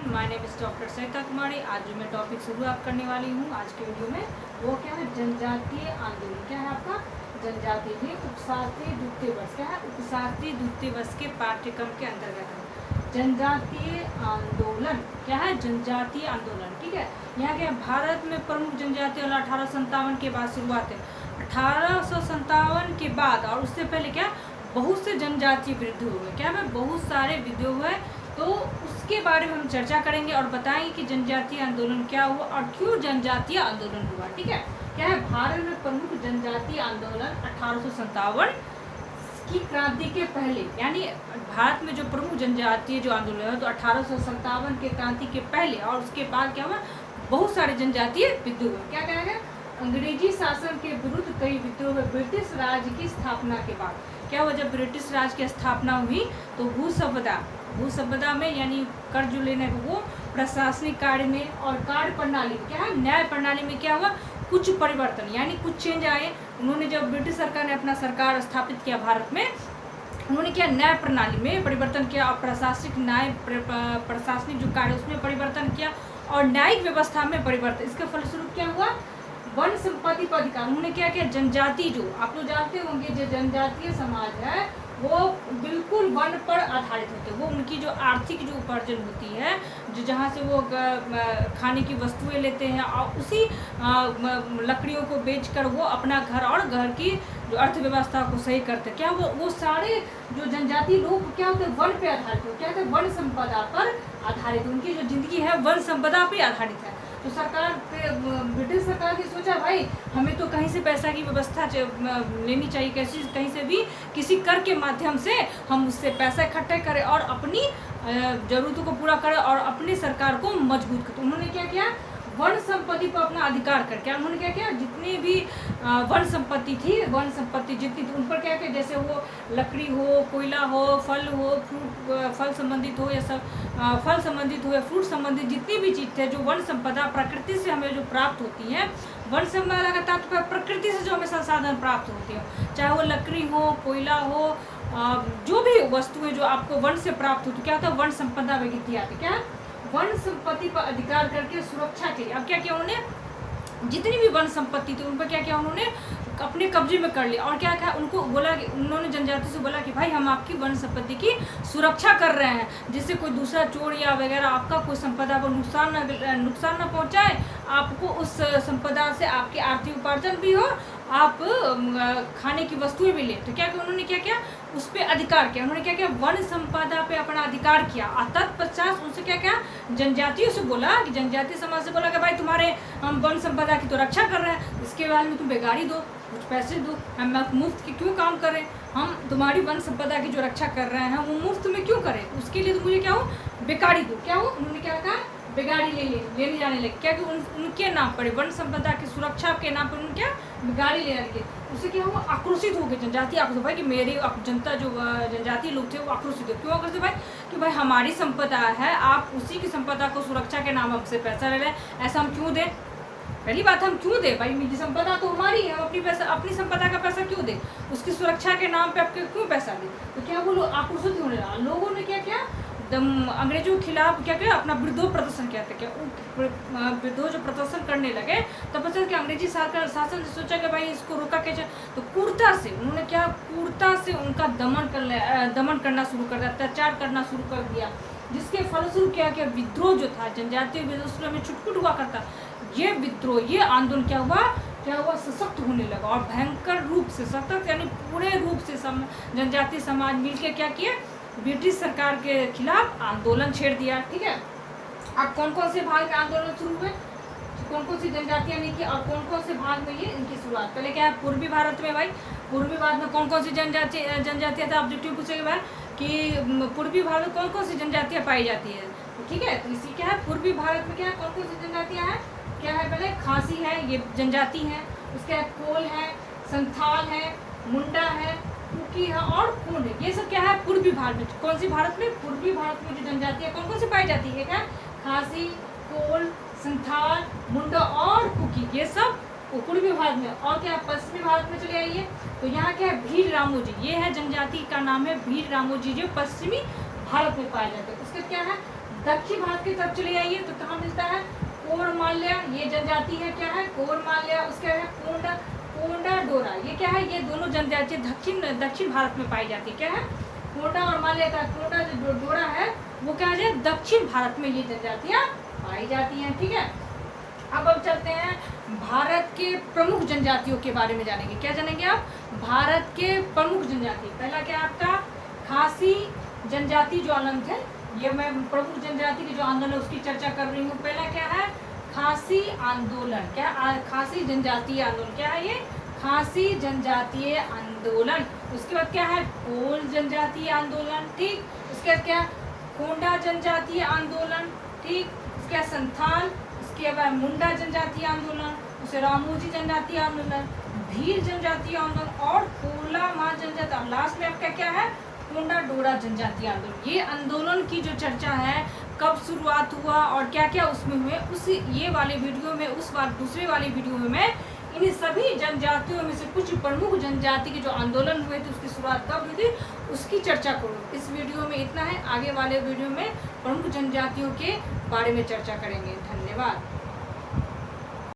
My name is doctor Sarita Kumari. आज जो मैं टॉपिक शुरुआत करने वाली हूँ आज के वीडियो में, वो क्या है, जनजातीय आंदोलन। क्या है आपका जनजातीय में उपशास्त्रीय द्वितीय वर्ष, क्या है उपशास्त्रीय द्वितीय वर्ष के पाठ्यक्रम के अंतर्गत है जनजातीय आंदोलन। क्या है जनजातीय आंदोलन, ठीक है। यहाँ क्या भारत में प्रमुख जनजातीय 1857 के बाद शुरुआत है। 1857 के बाद और उससे पहले क्या बहुत से जनजातीय विद्रोह हुए, क्या है बहुत सारे विद्रोह हुए। तो उसके बारे में हम चर्चा करेंगे और बताएंगे कि जनजातीय आंदोलन क्या हुआ और क्यों जनजातीय आंदोलन हुआ, ठीक है। क्या है भारत में प्रमुख जनजातीय आंदोलन 1857 की क्रांति के पहले, यानी भारत में जो प्रमुख जनजातीय जो आंदोलन है तो 1857 के क्रांति के पहले और उसके बाद क्या हुआ बहुत सारे जनजातीय विद्रोह हुए। क्या कहेंगे अंग्रेजी शासन के विरुद्ध कई विद्रोह हुए। ब्रिटिश राज की स्थापना के बाद क्या हुआ, जब ब्रिटिश राज की स्थापना हुई तो भू संपदा में यानी कर्ज लेने को वो प्रशासनिक कार्य में और कार्य प्रणाली में, क्या है न्याय प्रणाली में क्या हुआ कुछ परिवर्तन यानी कुछ चेंज आए। उन्होंने जब ब्रिटिश सरकार ने अपना सरकार स्थापित किया भारत में, उन्होंने क्या न्याय प्रणाली में परिवर्तन किया और प्रशासनिक जो कार्य उसमें परिवर्तन किया और न्यायिक व्यवस्था में परिवर्तन। इसके फलस्वरूप क्या हुआ वन संपत्ति पर अधिकार। उन्होंने क्या किया जनजाति जो आप लोग जानते होंगे जो जनजातीय समाज है वो बिल्कुल वन पर आधारित होते हैं। वो उनकी जो आर्थिक जो उपार्जन होती है जो जहाँ से वो खाने की वस्तुएं लेते हैं और उसी लकड़ियों को बेचकर वो अपना घर और घर की जो अर्थव्यवस्था को सही करते हैं। क्या वो सारे जो जनजातीय लोग क्या होते हैं वन पे आधारित होते, क्या होते हैं वन संपदा पर आधारित। उनकी जो जिंदगी है वन संपदा पे आधारित है। तो सरकार ब्रिटिश सरकार ने सोचा भाई हमें तो कहीं से पैसा की व्यवस्था लेनी चाहिए, कैसी कहीं से भी किसी कर के माध्यम से हम उससे पैसा इकट्ठा करें और अपनी ज़रूरतों को पूरा करें और अपनी सरकार को मजबूत करें। उन्होंने क्या किया वन संपत्ति पर अपना अधिकार करके उन्होंने क्या किया जितनी भी वन संपत्ति थी वन संपत्ति जितनी थी उन पर क्या किया, जैसे वो लकड़ी हो कोयला हो फल हो फ्रूट फल संबंधित हो या सब फल संबंधित हो या फ्रूट संबंधित जितनी भी चीज़ थे जो वन संपदा प्रकृति से हमें जो प्राप्त होती है। वन संपदा का तात्पर्य प्रकृति से जो हमें संसाधन प्राप्त होते हैं, चाहे वो लकड़ी हो कोयला हो जो भी वस्तुएं जो आपको वन से प्राप्त होती, क्या होता है वन संपदा में गिनती आती। क्या वन संपत्ति पर अधिकार करके सुरक्षा के लिए अब क्या किया उन्होंने जितनी भी वन संपत्ति थी उन पर क्या किया उन्होंने अपने कब्जे में कर लिया और क्या कहा उनको बोला कि उन्होंने जनजाति से बोला कि भाई हम आपकी वन संपत्ति की सुरक्षा कर रहे हैं जिससे कोई दूसरा चोर या वगैरह आपका कोई संपदा को नुकसान न पहुंचाए, आपको उस संपदा से आपकी आर्थिक उपार्जन भी हो, आप खाने की वस्तुएं भी लें। तो क्या उन्होंने क्या किया उस पर अधिकार किया। उन्होंने क्या किया वन संपदा पे अपना अधिकार किया और तत्पश्चात उनसे क्या किया जनजातियों से बोला कि जनजातीय समाज से बोला कि भाई तुम्हारे हम वन संपदा की तो रक्षा कर रहे हैं, इसके बाद में तुम बेगारी दो कुछ पैसे दो, हम मुफ्त की क्यों काम करें, हम तुम्हारी वन संपदा की जो रक्षा कर रहे हैं वो मुफ्त में क्यों करें, उसके लिए तो मुझे क्या हो बेकारी दो। क्या हो उन्होंने क्या कहा बेगारी लेने जाने लगे, क्या कि उनके नाम पर वन संपदा की सुरक्षा के नाम पर उन्होंने क्या बेगारी लेने लगे। उससे क्या हुआ आक्रोशित हो गए जनजाति आक्रोशित भाई कि मेरी जनता जो जनजातीय लोग थे वो आक्रोशित हो। क्यों आक्रोशित भाई कि भाई हमारी संपदा है आप उसी की संपदा को सुरक्षा के नाम हमसे पैसा ले लें, ऐसा हम क्यों दें। पहली बात हम क्यों दें भाई, मेरी संपदा तो हमारी है, हम अपनी संपदा का पैसा क्यों दें, उसकी सुरक्षा के नाम पे आपके क्यों पैसा दें। तो क्या वो लोग आक्रोशित होने लगा। लोगों ने क्या किया अंग्रेजों के खिलाफ क्या किया अपना विद्रोह प्रदर्शन किया था। क्या विद्रोह जो प्रदर्शन करने लगे तब पता कि अंग्रेजी सरकार शासन ने सोचा कि भाई इसको रोका कैसे, तो क्रूरता से उन्होंने क्या क्रूरता से उनका दमन करना शुरू कर दिया, अत्याचार करना शुरू कर दिया, जिसके फलस्वरूप क्या किया विद्रोह जो था जनजातीय विद्रोह में छुटपुट हुआ करता, ये विद्रोह ये आंदोलन क्या हुआ सशक्त होने लगा और भयंकर रूप से सशक्त यानी पूरे रूप से जनजातीय समाज मिलकर क्या किया ब्रिटिश सरकार के खिलाफ आंदोलन छेड़ दिया, ठीक है। अब कौन कौन से भाग में आंदोलन शुरू हुए, कौन कौन सी जनजातियां नहीं की और कौन कौन से भाग में ये इनकी शुरुआत। पहले क्या है पूर्वी भारत में, भाई पूर्वी भारत में कौन कौन सी जनजातियां था ऑब्जेक्टिव पूछेगा भाई कि पूर्वी भारत में कौन कौन सी जनजातियां पाई जाती है, ठीक है। तो इसी क्या है पूर्वी भारत में क्या है कौन कौन सी जनजातियां हैं, क्या है पहले खासी है ये जनजाति है, उसके बाद कोल है संथाल है मुंडा है कुकी है और खून है, ये सब क्या है पूर्वी भारत में। कौन सी भारत में पूर्वी भारत में जो जनजातियां कौन कौन सी पाई जाती है, क्या खासी कोल संथाल मुंडा और कुकी, ये सब पूर्वी भारत में। और क्या पश्चिमी भारत में चले आइए तो यहाँ क्या है भील रामोजी, ये है जनजाति का नाम है भील रामोजी जो पश्चिमी भारत में पाए जाते हैं। उसके क्या है दक्षिण भारत की तरफ चले आइए तो कहाँ मिलता है, कोरमाल्या, ये जनजाति है क्या है, कोरमाल्या। उसके है कोंडा डोरा, ये क्या है, ये दोनों जनजातियाँ दक्षिण भारत में पाई जाती है। क्या है, कोंडा और माल्या का कोंडा जो डोरा है वो क्या है, दक्षिण भारत में ये जनजातियाँ पाई जाती हैं। ठीक है, अब चलते हैं भारत के प्रमुख जनजातियों के बारे में जानेंगे। क्या जानेंगे आप, भारत के प्रमुख जनजाति। पहला क्या आपका, खासी जनजाति जो आंदोलन थे, ये मैं प्रमुख जनजाति की जो आंदोलन है उसकी चर्चा कर रही हूँ। पहला क्या है, खासी आंदोलन। क्या, खासी जनजातीय आंदोलन। क्या है ये, खासी जनजातीय आंदोलन। उसके बाद क्या है, कोल जनजातीय आंदोलन। ठीक, उसके बाद क्या, कोंडा जनजातीय आंदोलन। ठीक, उसके बाद संथाल, उसके बाद मुंडा जनजातीय आंदोलन, उसे रामोजी जनजातीय आंदोलन, भील जनजातीय आंदोलन और कोला मा जनजातीय। लास्ट में आपका क्या है, कोंडा डोरा जनजातीय आंदोलन। ये आंदोलन की जो चर्चा है, कब शुरुआत हुआ और क्या क्या उसमें हुए, उस ये वाले वीडियो में, उस बार दूसरे वाले वीडियो में मैं इन सभी जनजातियों में से कुछ प्रमुख जनजाति के जो आंदोलन हुए थे उसकी शुरुआत कब हुई थी उसकी चर्चा करूँ। इस वीडियो में इतना है, आगे वाले वीडियो में प्रमुख जनजातियों के बारे में चर्चा करेंगे। धन्यवाद।